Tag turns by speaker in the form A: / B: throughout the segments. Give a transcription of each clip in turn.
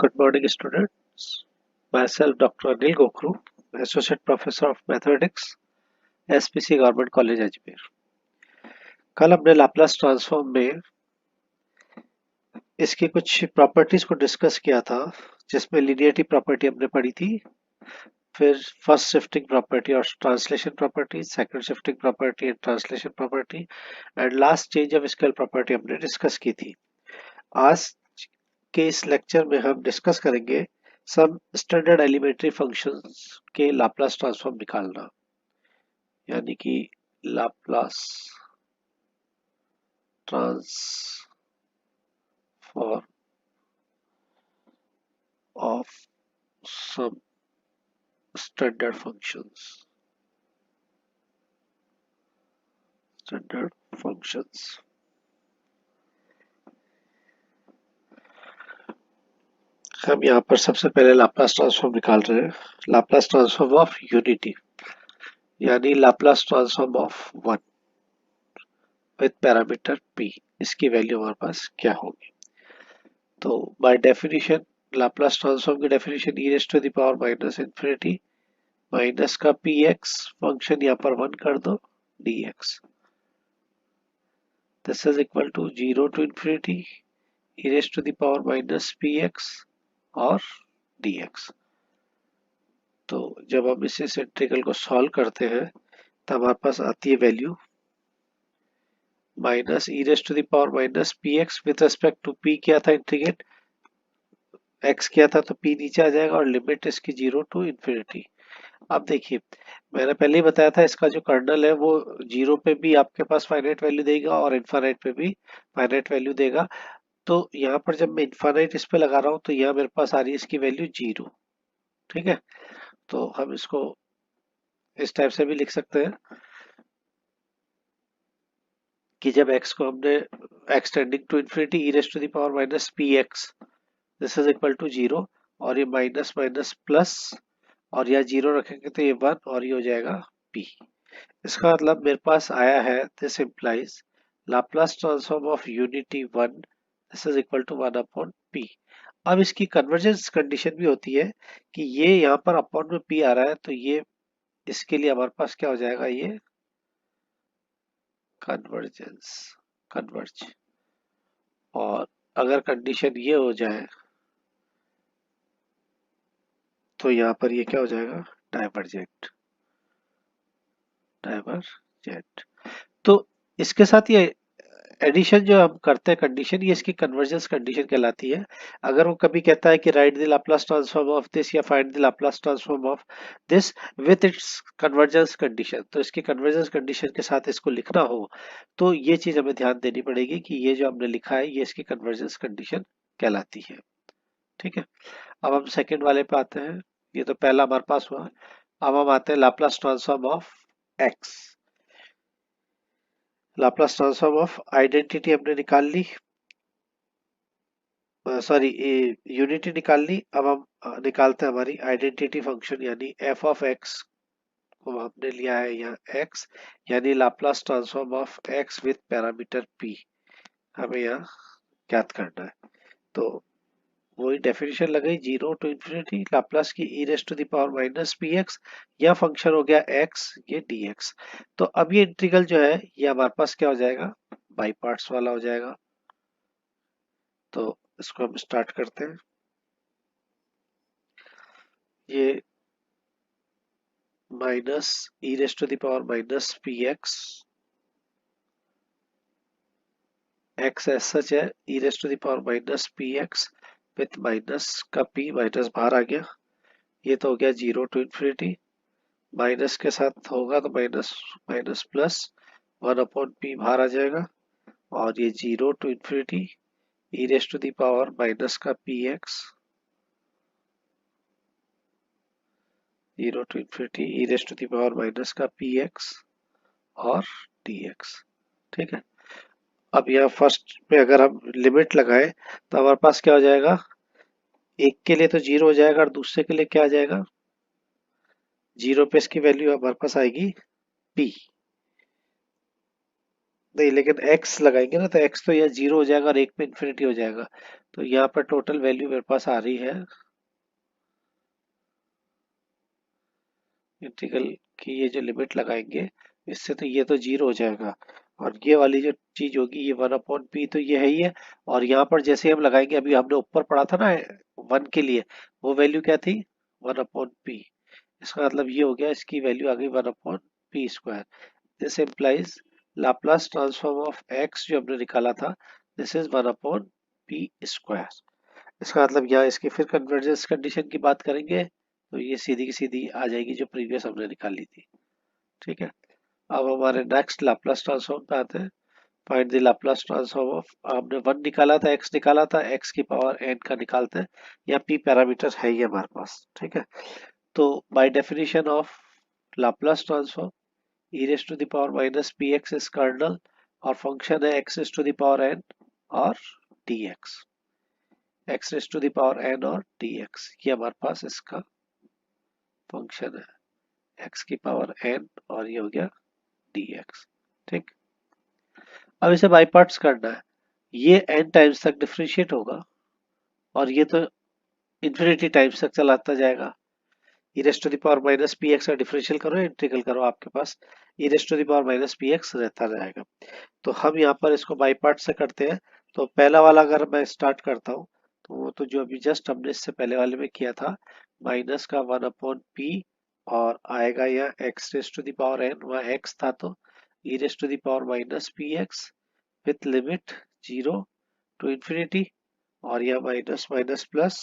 A: Good morning, students. Myself, Dr. Anil Gokru, Associate Professor of Mathematics, SPC Government College, Ajmer. कल हमने Laplace transform में इसकी कुछ properties को डिस्कस किया था, जिसमें लीनियरिटी प्रॉपर्टी हमने पढ़ी थी, फिर फर्स्ट शिफ्टिंग प्रॉपर्टी और translation property, second shifting property and translation property, and last change of scale property हमने डिस्कस की थी। आज के इस लेक्चर में हम डिस्कस करेंगे सम स्टैंडर्ड एलिमेंट्री फंक्शंस के लाप्लास ट्रांसफॉर्म निकालना, यानी कि Laplace transform of some standard functions. हम यहाँ पर सबसे पहले लाप्लास ट्रांसफॉर्म निकाल रहे हैं, लाप्लास ट्रांसफॉर्म ऑफ यूनिटी, यानी Laplace transform of one with parameter p। इसकी वैल्यू हमारे पास क्या होगी? तो बाय डेफिनेशन लाप्लास ट्रांसफॉर्म की definition e raise to the power minus infinity minus का px फंक्शन यहाँ पर 1 कर दो dx, this is equal to 0 to infinity e raise to the power minus px और dx। तो जब हम इस इंटीग्रल को सॉल्व करते हैं तो हमारे पास आती है value minus e raise to the power minus px with respect to p किया था इंटीग्रेट, x किया था तो p नीचे आ जाएगा और लिमिट इसकी 0 टू इन्फिनिटी। अब देखिए, मैंने पहले ही बताया था इसका जो कर्नल है वो 0 पे भी आपके पास फाइनाइट वैल्यू देगा और इनफाइनाइट पे भी फाइनाइट वैल्यू देगा। तो यहाँ पर जब मैं इनफाइनाइट इस पे लगा रहा हूँ तो यहाँ मेरे पास आ रही है इसकी वैल्यू 0। ठीक है, तो हम इसको इस टाइप से भी लिख सकते हैं कि जब x को हमने extending to infinity e raise to the power minus px this is equal to 0, और ये माइनस माइनस प्लस और यह 0 रखेंगे तो ये 1 और ये हो जाएगा p। इसका मतलब मेरे पास आया है, this implies Laplace transform of unity 1 this is equal to 1 upon p। अब इसकी कन्वर्जेंस कंडीशन भी होती है कि ये यहाँ पर अपॉन में p आ रहा है, तो ये इसके लिए हमारे पास क्या हो जाएगा, ये कन्वर्जेंस कन्वर्ज। और अगर कंडीशन ये हो जाए तो यहाँ पर ये क्या हो जाएगा, डाइवर्जेंट डाइवर्जेंट। तो इसके साथ ये एडिशन जो हम करते हैं कंडीशन, ये इसकी कन्वर्जेंस कंडीशन कहलाती है। अगर वो कभी कहता है कि write the Laplace transform of this या find the Laplace transform of this with its convergence condition, तो इसकी कन्वर्जेंस कंडीशन के साथ इसको लिखना हो तो ये चीज हमें ध्यान देनी पड़ेगी कि ये जो हमने लिखा है ये इसकी कन्वर्जेंस कंडीशन कहलाती है। ठीक है, अब हम सेकेंड वाले पे आते हैं। ये तो पहला हमारे पास हुआ, अब हम आते हैं Laplace transform of x. Laplace transform of identity हमने निकाल ली, सॉरी यूनिटी निकाल ली। अब हम निकालते हैं हमारी आइडेंटिटी फंक्शन, यानी एफ ऑफ एक्स को हमने लिया है यहाँ एक्स, यानी Laplace transform of x with parameter P हमें यहाँ ज्ञात करना है। तो वही डेफिनेशन लगाई, 0 टू इन्फिनिटी लाप्लास की e raise to the power minus p x, यह फंक्शन हो गया x, ये dx। तो अब ये इंटीग्रल जो है ये हमारे पास क्या हो जाएगा, बाई पार्ट्स वाला हो जाएगा। तो इसको हम स्टार्ट करते हैं। ये minus e raise to the power minus p x, x as such है e raise to the power minus p x with minus का p, माइनस बाहर आ गया, ये तो हो गया 0 टू इन्फिनिटी, माइनस के साथ होगा तो minus minus plus 1 upon p बाहर आ जाएगा, और ये 0 to infinity e raise to the power minus का p x, 0 to infinity e raise to the power minus का पी एक्स और dx। ठीक है, अब यहाँ फर्स्ट में अगर हम लिमिट लगाए तो हमारे पास क्या हो जाएगा, एक के लिए तो 0 हो जाएगा और दूसरे के लिए क्या आ जाएगा, 0 पे इसकी वैल्यू हमारे पास आएगी p, नहीं, लेकिन x लगाएंगे ना तो x तो यहाँ 0 हो जाएगा और एक पे इन्फिनिटी हो जाएगा। तो यहाँ पर टोटल वैल्यू मेरे पास आ रही है इंटीग्रल की, ये जो लिमिट लगाएंगे इससे तो ये तो 0 हो जाएगा, और ये वाली जो चीज होगी ये 1/p तो ये है ही है। और यहाँ पर जैसे हम लगाएंगे, अभी हमने ऊपर पढ़ा था ना 1 के लिए, वो वैल्यू क्या थी 1/p। इसका मतलब ये हो गया, इसकी वैल्यू आ गई 1/p²। This implies Laplace transform of x जो हमने निकाला था, दिस इज 1/p²। इसका मतलब यहाँ इसकी फिर कन्वर्जेंस कंडीशन की बात करेंगे तो ये सीधी की सीधी आ जाएगी जो प्रीवियस हमने निकाली थी। ठीक है, अब हमारे नेक्स्ट लाप्लास ट्रांसफॉर्म पे आते हैं। Find the Laplace transform of, हमने 1 निकाला था, x निकाला था, x की पावर n का निकालते हैं, या p पैरामीटर है ही हमारे पास। ठीक है, तो by definition of Laplace transform e raised to the power minus px is kernel, और फंक्शन है x raised to the power n और dx, x raised to the power n और dx, ये हमारे पास इसका फंक्शन है, x की power n और ये हो गया dx। ठीक, अब इसे बाई पार्ट्स करना है। ये n टाइम्स तक डिफरेंशिएट होगा और ये तो इन्फिनिटी टाइम्स तक चलाता जाएगा। e raised to the power minus p x का डिफरेंशियल करो, इंटीग्रल करो, आपके पास e raised to the power minus p x रहता जाएगा। तो हम यहाँ पर इसको बाई पार्ट से करते हैं। तो पहला वाला अगर मैं स्टार्ट करता हूँ तो वो तो जो अभी जस्ट हमने इससे पहले वाले में किया था, माइनस का 1/p, और आएगा यहाँ x raise to the power n, वहाँ x था तो e raise to the power minus p x with limit 0 to infinity, और यह minus minus plus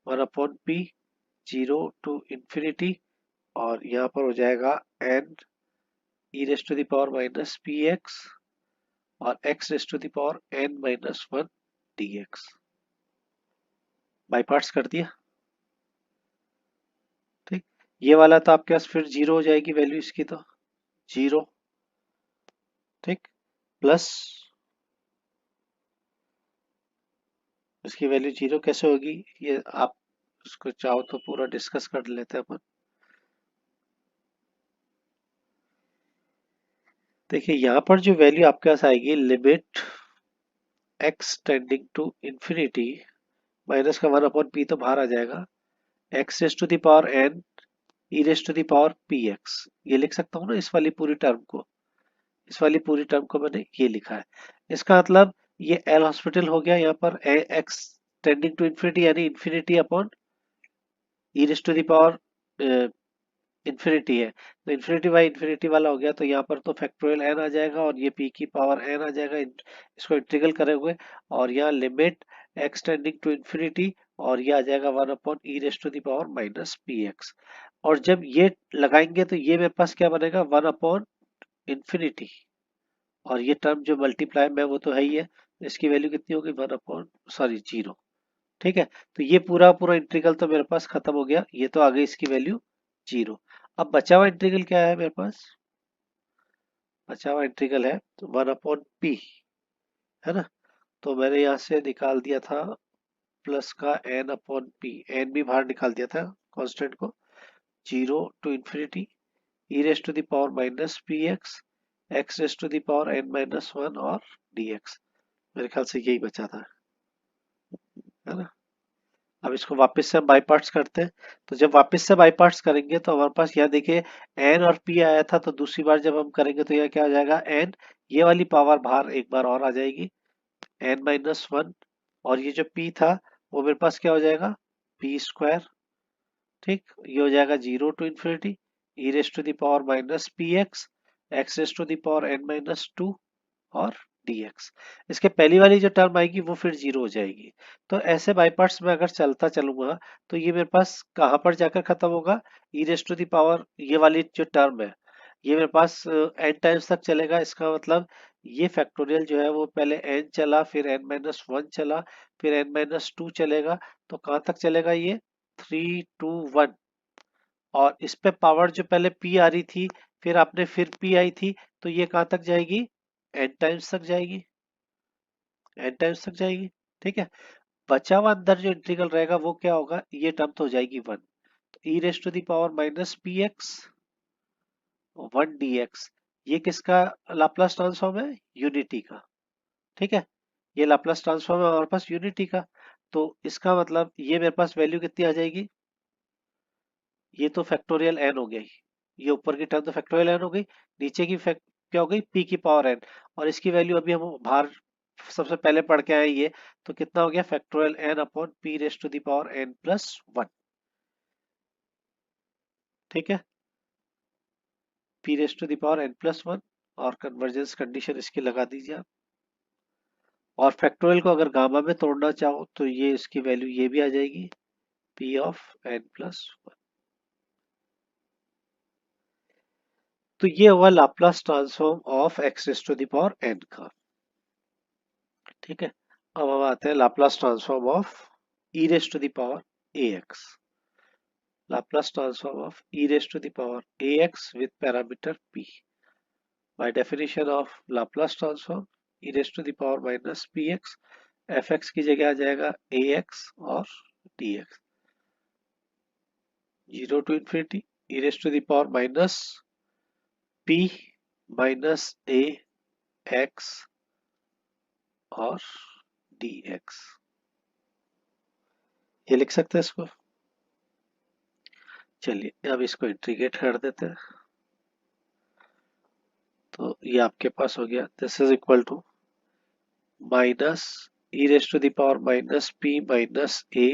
A: 1/p 0 to infinity, और यहाँ पर हो जाएगा n e raise to the power minus p x और x raise to the power n minus 1 dx। By parts कर दिया। ठीक, ये वाला तो आपके पास फिर 0 हो जाएगी वैल्यू इसकी, तो 0। ठीक, प्लस इसकी वैल्यू 0 कैसे होगी, ये आप उसको चाहो तो पूरा डिस्कस कर लेते हैं अपन। देखिए यहाँ पर जो वैल्यू आपके पास आएगी, limit x tending to infinity, minus का 1/p तो बाहर आ जाएगा, x raise to the power n e raise to the power px, ये लिख सकता हूँ ना इस वाली पूरी टर्म को, इस वाली पूरी टर्म को मैंने ये लिखा है। इसका मतलब ये एल हॉस्पिटल हो गया, यहाँ पर x टेंडिंग टू इंफिनिटी यानी infinity upon e raise to the power infinity है, तो इंफिनिटी बाई इंफिनिटी वाला हो गया, तो यहाँ पर तो फैक्टोरियल एन आ जाएगा और ये पी की पावर एन आ जाएगा, इसको इंटीग्रल करे हुए, और यहाँ limit x tending to infinity, और ये आ जाएगा 1/e raise to the power minus p x. और जब ये लगाएंगे तो ये मेरे पास क्या बनेगा 1/इंफिनिटी, और ये टर्म जो मल्टीप्लाई में वो तो है ही है, इसकी वैल्यू कितनी होगी 0। ठीक है, तो ये पूरा पूरा इंटीग्रल तो मेरे पास खत्म हो गया, ये तो आ गई इसकी वैल्यू 0। अब बचा हुआ इंटीग्रल क्या है मेरे पास, बचा हुआ इंटीग्रल है तो 1/p, है ना। तो मैंने यहाँ से निकाल दिया था प्लस का n/p, n भी बाहर निकाल दिया था कांस्टेंट को, 0 to infinity e raise to the power minus p x, x raise to the power n minus 1 और dx। मेरे ख्याल से यही बचा था, है ना। अब इसको वापस से हम बाई पार्ट्स करते हैं। तो जब वापस से बाई पार्ट्स करेंगे तो हमारे पास यहाँ देखिए एन और पी आया था, तो दूसरी बार जब हम करेंगे तो यह क्या आ जाएगा एन, ये वाली पावर बाहर एक बार और आ जाएगी n-1, और ये जो p था वो मेरे पास क्या हो जाएगा p²। ठीक, ये हो जाएगा 0 to infinity e raise to the power minus p x, x raise to the power n-2 और dx। इसके पहली वाली जो टर्म आएगी वो फिर 0 हो जाएगी। तो ऐसे बाई पार्ट्स में अगर चलता चलूंगा तो ये मेरे पास कहाँ पर जाकर खत्म होगा, e raise to the power, ये वाली जो टर्म है ये मेरे पास n टाइम्स तक चलेगा। इसका मतलब ये फैक्टोरियल जो है वो पहले n चला, फिर n-1 चला, फिर n-2 चलेगा, तो कहाँ तक चलेगा ये 3 2 1, और इस पे पावर जो पहले p आ रही थी फिर आपने फिर p आई थी, तो ये कहाँ तक जाएगी n टाइम्स तक जाएगी, n टाइम्स तक जाएगी। ठीक है, बचा हुआ अंदर जो इंटीग्रल रहेगा वो क्या होगा, ये टर्म तो हो जाएगी 1, तो e raise to the power minus p x 1 dx, ये किसका लाप्लास ट्रांसफॉर्म है? यूनिटी का। ठीक है, ये लाप्लास ट्रांसफॉर्म है हमारे पास यूनिटी का। तो इसका मतलब ये मेरे पास वैल्यू कितनी आ जाएगी? ये तो फैक्टोरियल एन हो गई, ये ऊपर की टर्म तो फैक्टोरियल एन हो गई, नीचे की फैक्ट क्या हो गई? पी की पावर एन। और इसकी वैल्यू अभी हम बाहर सबसे पहले पढ़ के आए ये, तो कितना हो गया? Factorial n upon p raise to the power n plus one. ठीक है, p raise to the power n plus one, और कन्वर्जेंस कंडीशन इसकी लगा दीजिए आप। और फैक्टोरियल को अगर गामा में तोड़ना चाहो तो ये इसकी वैल्यू ये भी आ जाएगी, p of n plus one. तो ये हुआ Laplace transform of x raise to the power n का। ठीक है, अब हम आते हैं Laplace transform of e raise to the power a x. Laplace transform of e raise to the power a x with parameter p. By definition of Laplace transform e raise to the power minus p x, f x की जगह आ जाएगा ए x और d x. Zero to infinity e raise to the power minus p minus a x और d x. ये लिख सकते हैं इसको। चलिए अब इसको इंटीग्रेट कर देते हैं। तो ये आपके पास हो गया, this is equal to minus e raise to the power minus p minus a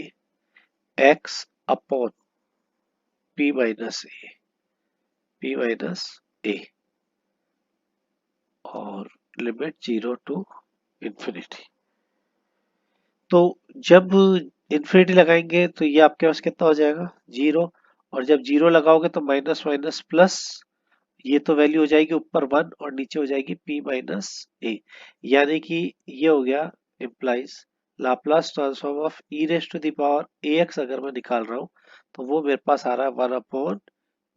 A: x upon p minus a और लिमिट जीरो टू इंफिनिटी। तो जब इंफिनिटी लगाएंगे तो ये आपके पास कितना हो जाएगा? जीरो। और जब जीरो लगाओगे तो माइनस माइनस प्लस, ये तो वैल्यू हो जाएगी ऊपर वन और नीचे हो जाएगी p माइनस ए। यानी कि ये हो गया implies Laplace transform of e raise to the power a x अगर मैं निकाल रहा हूं तो वो मेरे पास आ रहा है वन अपॉन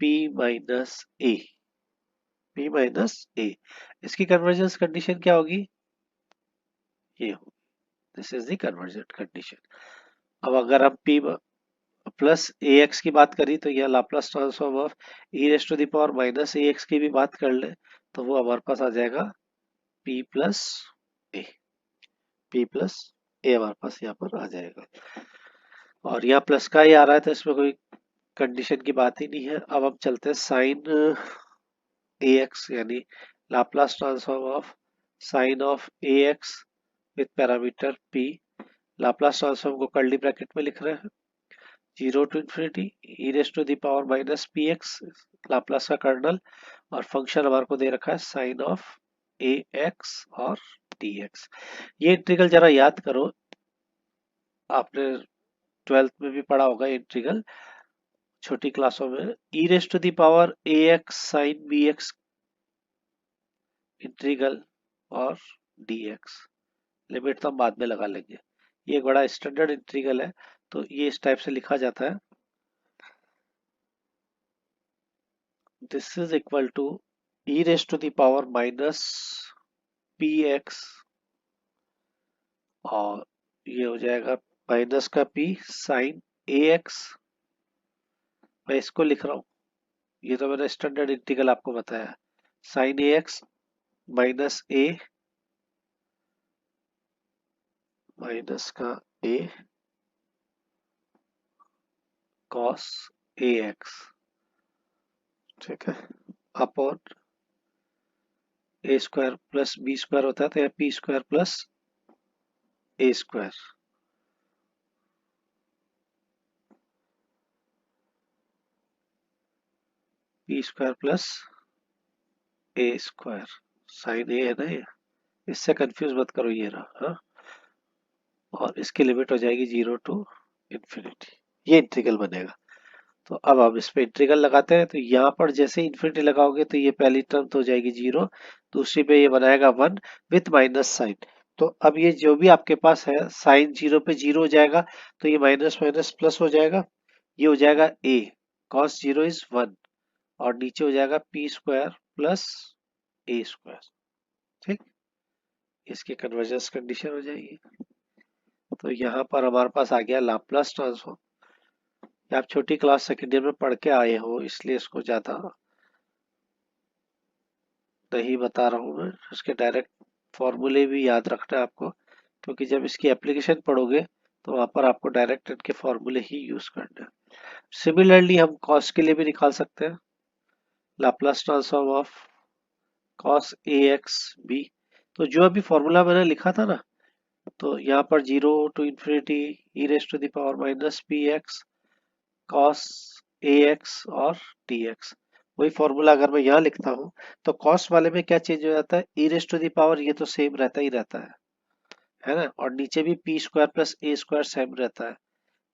A: पी माइनस ए। पी माइनस ए, इसकी कन्वर्जेंस कंडीशन क्या होगी? ये होगी, this is the convergent condition. अब अगर हम p प्लस ए एक्स की बात करी तो यह Laplace transform of e raise to the power minus a x की भी बात कर ले तो वो हमारे पास आ जाएगा p प्लस ए। p प्लस ए हमारे पास यहाँ पर आ जाएगा, और यहाँ प्लस का ही आ रहा है तो इसमें कोई कंडीशन की बात ही नहीं है। अब हम चलते हैं साइन ए एक्स, यानी Laplace transform of sine of a x with parameter p। Laplace transform को कर्ली ब्रैकेट में लिख रहे हैं, zero to infinity e raise to the power minus p x Laplace का कर्नल, और फंक्शन हमारे को दे रखा है साइन ऑफ ए एक्स और डी एक्स। ये इंटीग्रल जरा याद करो, आपने ट्वेल्थ में भी पढ़ा होगा इंटीग्रल छोटी क्लासों में। E raise to the power a x sine b x integral और डी एक्स, लिमिट तो हम बाद में लगा लेंगे। ये एक बड़ा स्टैंडर्ड इंटीग्रल है, तो ये इस टाइप से लिखा जाता है, this is equal to e raise to the power minus p x, और ये हो जाएगा माइनस का p साइन ए एक्स। मैं इसको लिख रहा हूँ, ये तो मैंने स्टैंडर्ड इंटीग्रल आपको बताया, sign a x minus A minus का ए कॉस ए एक्स। ठीक है, अपॉन ए स्क्वायर प्लस बी स्क्वायर होता है तो यह P square plus a square. P square plus a square, sign ए है ना ये, इससे कंफ्यूज मत करो, ये रहा हाँ? और इसकी लिमिट हो जाएगी जीरो टू इंफिनिटी, ये इंटीग्रल बनेगा। तो अब हम इस पे इंटीग्रल लगाते हैं, तो यहाँ पर जैसे इन्फिनिटी लगाओगे तो ये पहली टर्म तो हो जाएगी जीरो, दूसरी पे ये बनाएगा वन विथ माइनस साइन। तो अब ये जो भी आपके पास है साइन जीरो पे जीरो हो जाएगा, तो ये माइनस माइनस प्लस हो जाएगा, ये हो जाएगा ए कॉस जीरो इज वन, और नीचे हो जाएगा P square plus a square. ठीक, इसकी कन्वर्जेंस कंडीशन हो जाएगी। तो यहाँ पर हमारे पास आ गया लाप्लास ट्रांसफॉर्म। आप छोटी क्लास सेकेंड ईयर में पढ़ के आए हो इसलिए इसको ज्यादा नहीं बता रहा हूँ मैं, इसके डायरेक्ट फॉर्मूले भी याद रखना है आपको, क्योंकि जब इसकी एप्लीकेशन पढ़ोगे तो वहां पर आपको डायरेक्ट इनके फॉर्मूले ही यूज करना है। सिमिलरली हम कॉस के लिए भी निकाल सकते हैं, Laplace transform of cos a x b. तो जो अभी फॉर्मूला मैंने लिखा था ना, तो यहाँ पर 0 to ∞ e raise to the power minus p x cos a x और डी एक्स, वही फॉर्मूला अगर मैं यहाँ लिखता हूँ तो कॉस वाले में क्या चेंज हो जाता है, ई रेस टू द पावर ये तो सेम रहता ही रहता है ना, और नीचे भी P square plus a square same रहता है।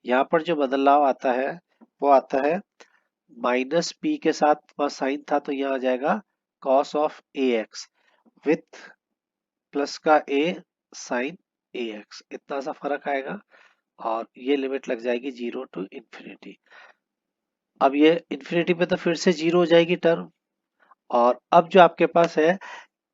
A: यहाँ पर जो बदलाव आता है वो आता है माइनस पी के साथ वहाँ साइन था तो यहाँ आ जाएगा cos of a x with plus का ए साइन ए एक्स, इतना सा फर्क आएगा, और ये लिमिट लग जाएगी 0 to ∞। अब ये इन्फिनिटी पे तो फिर से 0 हो जाएगी टर्म, और अब जो आपके पास है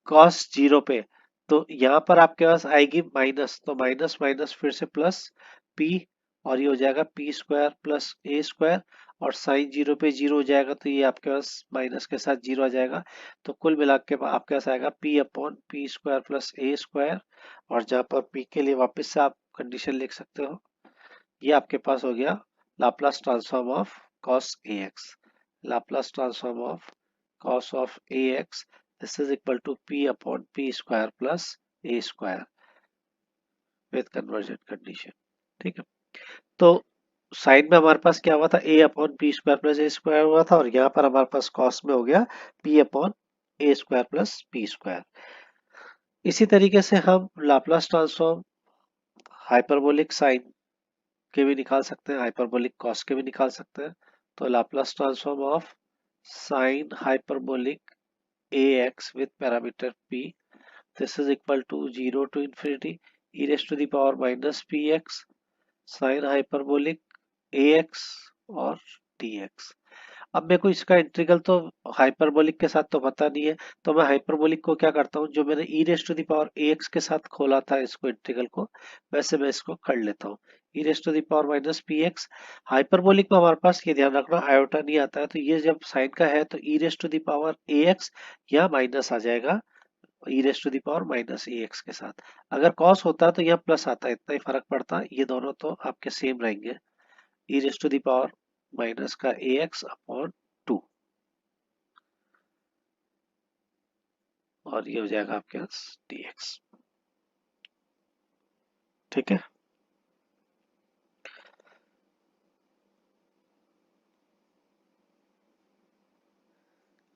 A: कॉस 0 पे, तो यहाँ पर आपके पास आएगी माइनस, तो माइनस माइनस फिर से प्लस पी, और ये हो जाएगा P square plus a square, और साइन 0 पे 0 हो जाएगा तो ये आपके पास माइनस के साथ 0 आ जाएगा। तो कुल मिला के आपके पास आएगा p upon p square plus a square, और जहाँ पर पी के लिए वापस से आप कंडीशन लिख सकते हो, ये आपके पास हो गया Laplace transform of cos ax, Laplace transform of cos of ax, this is equal to p upon p square plus a square with convergence condition. ठीक है, तो साइन में हमारे पास क्या हुआ था, a upon p square plus a square हुआ था, और यहाँ पर हमारे पास cos में हो गया p अपॉन ए स्क्वायर प्लस पी स्क्वायर। इसी तरीके से हम लाप्लास ट्रांसफॉर्म हाइपरबोलिक साइन के भी निकाल सकते हैं, हाइपरबोलिक कॉस के भी निकाल सकते हैं। तो Laplace transform of sine hyperbolic a x with parameter p, this is equal to 0 to ∞ e raise to the power minus p x sine hyperbolic a x और डी एक्स। अब मेरे को इसका इंटीग्रल तो हाइपरबोलिक के साथ तो पता नहीं है, तो मैं हाइपरबोलिक को क्या करता हूँ, जो मैंने e raise to the power a x के साथ खोला था इसको इंटीग्रल को, वैसे मैं इसको कर लेता हूँ। E raise to the power minus p x, hyperbolic में हमारे पास ये ध्यान रखना आयोटा नहीं आता है, तो ये जब साइन का है तो e raise to the power a x यहाँ माइनस आ जाएगा e raise to the power minus a x के साथ। अगर कॉस होता तो यहाँ प्लस आता, इतना ही फर्क पड़ता, ये दोनों तो आपके सेम रहेंगे, e raise to the power minus का ए एक्स अपॉन 2, और ये हो जाएगा आपके पास dx। ठीक है,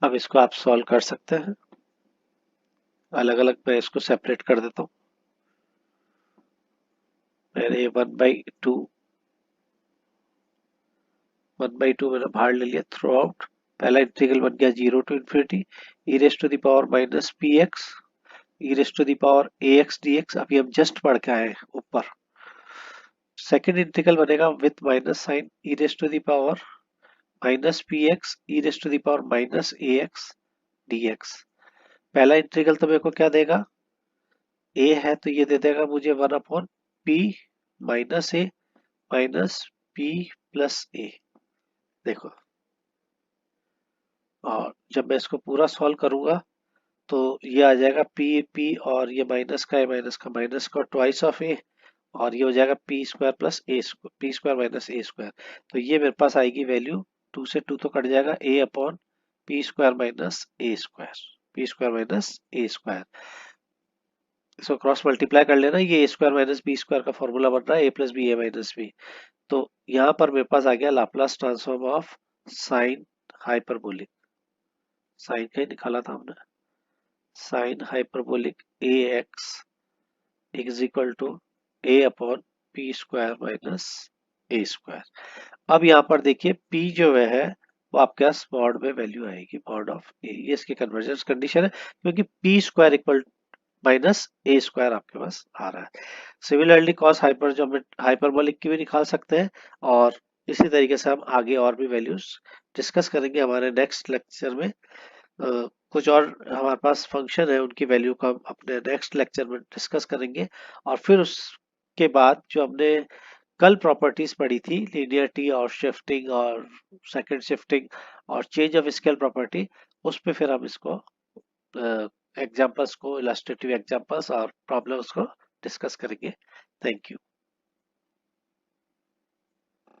A: अब इसको आप सॉल्व कर सकते हैं, अलग अलग मैं इसको सेपरेट कर देता हूँ। मैंने 1/2 मैंने बाहर ले लिया थ्रू आउट। पहला इंटीग्रल बन गया 0 to ∞ e raise to the power minus p x e raise to the power a x d x, अभी हम जस्ट पढ़ के आए ऊपर। सेकेंड इंटीग्रल बनेगा with minus sine e raise to the power minus p x e raise to the power minus a x d x. पहला integral तो मेरे को क्या देगा, ए है तो ये दे देगा मुझे 1 अपॉन पी माइनस ए माइनस पी प्लस ए। देखो, और जब मैं इसको पूरा सॉल्व करूंगा तो ये आ जाएगा पी और ये माइनस का माइनस का ट्वाइस ऑफ ए, और ये हो जाएगा P square plus a square, p square minus a square. तो ये मेरे पास आएगी वैल्यू, 2 से 2 तो कट जाएगा, a upon p square minus a square, p square minus a square. इसको क्रॉस मल्टीप्लाई कर लेना, ये a square minus b square का फॉर्मूला बन रहा है, a plus b a minus b. तो यहाँ पर मेरे पास आ गया Laplace transform of sine hyperbolic, sine का ही निकाला था हमने, sine hyperbolic a x is equal to a upon p square minus a square. अब यहाँ पर देखिए p जो है वो आपके पास मॉड में वैल्यू आएगी, मॉड ऑफ ए, ये इसकी कन्वर्जेंस कंडीशन है, क्योंकि P square equal minus a square आपके पास आ रहा है। सिमिलरली कॉस हाइपरबोलिक की भी निकाल सकते हैं, और इसी तरीके से हम आगे और भी वैल्यूज डिस्कस करेंगे हमारे नेक्स्ट लेक्चर में। कुछ और हमारे पास फंक्शन है, उनकी वैल्यू को हम अपने नेक्स्ट लेक्चर में डिस्कस करेंगे, और फिर उसके बाद जो हमने कल प्रॉपर्टीज पढ़ी थी, लीनियरिटी और शिफ्टिंग और सेकंड शिफ्टिंग और चेंज ऑफ स्केल प्रॉपर्टी, उस पे फिर हम इसको एग्जाम्पल्स को, इलस्ट्रेटिव एग्जाम्पल्स और प्रॉब्लम्स को डिस्कस करेंगे। Thank you.